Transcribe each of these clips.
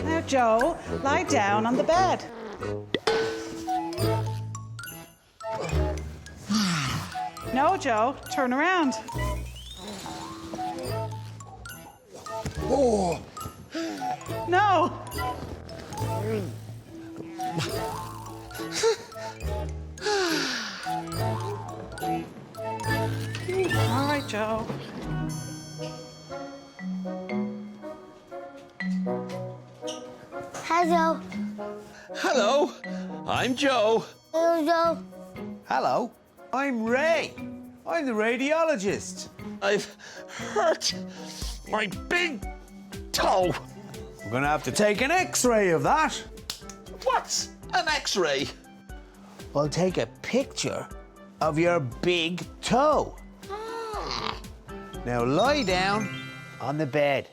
Now, Joe, lie down on the bed. No, Joe, turn around. Oh. No. All right, Joe. Hello. Hello, I'm Joe. Hello, Joe. Hello, I'm Ray. I'm the radiologist. I've hurt my big toe. We're gonna have to take an X-ray of that. What's an X-ray? We'll take a picture of your big toe. Now lie down on the bed.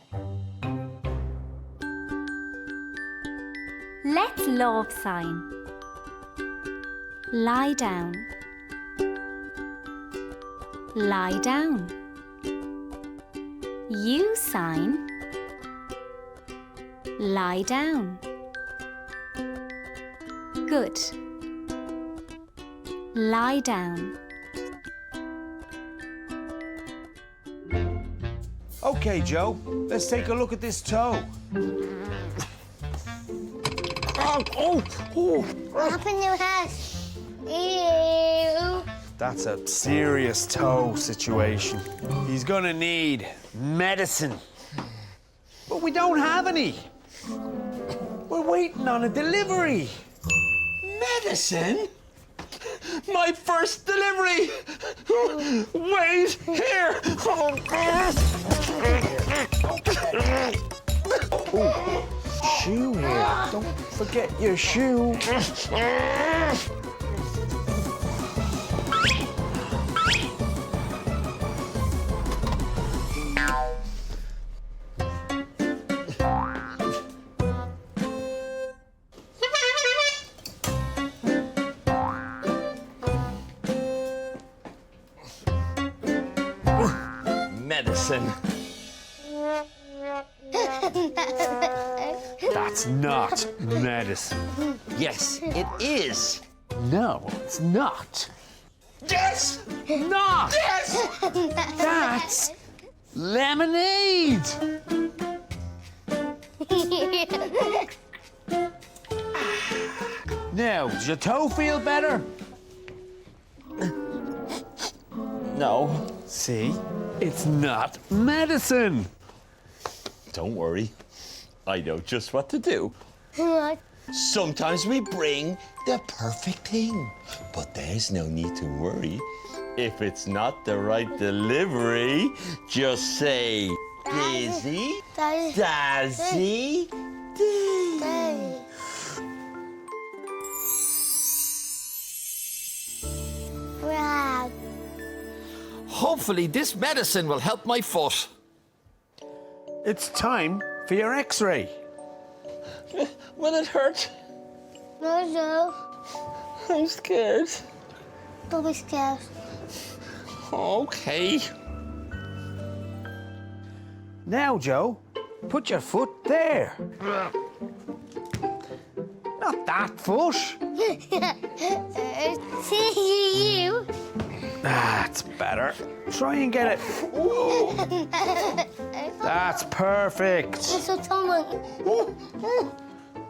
Let's love sign. Lie down. Lie down. You sign. Lie down. Good. Lie down. Okay, Joe, let's take a look at this toe. What happened to your head? Ew. That's a serious toe situation. He's gonna need medicine. But we don't have any. We're waiting on a delivery. Medicine? My first delivery! Wait here! Shoe here. Don't forget your shoe. Medicine. That's not medicine. Yes, it is. No, it's not. Yes! Not! Yes! That's lemonade. Now, does your toe feel better? No. See, it's not medicine. Don't worry. I know just what to do. What? Sometimes we bring the perfect thing, but there's no need to worry. If it's not the right delivery, just say, Dizzy, Daddy. Dazzy, Dee. Daddy. Wow. Hopefully this medicine will help my foot. It's time for your X-ray. Will it hurt? No, Joe. I'm scared. Don't be scared. Okay. Now, Joe, put your foot there. Not that foot. See you. That's better. Try and get it. That's perfect. It's so tumble.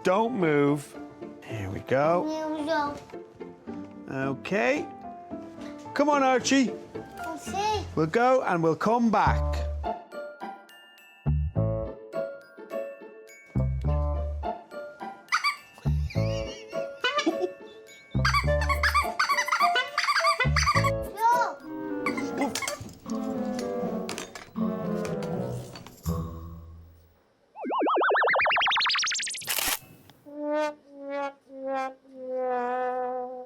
Don't move. Here we go. Here we go. Okay. Come on, Archie. Let's see. We'll go and we'll come back. Joe.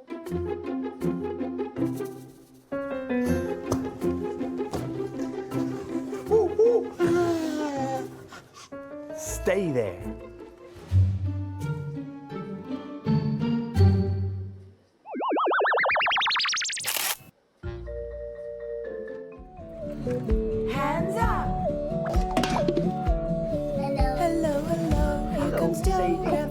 Stay there. Hands up. Hello. Don't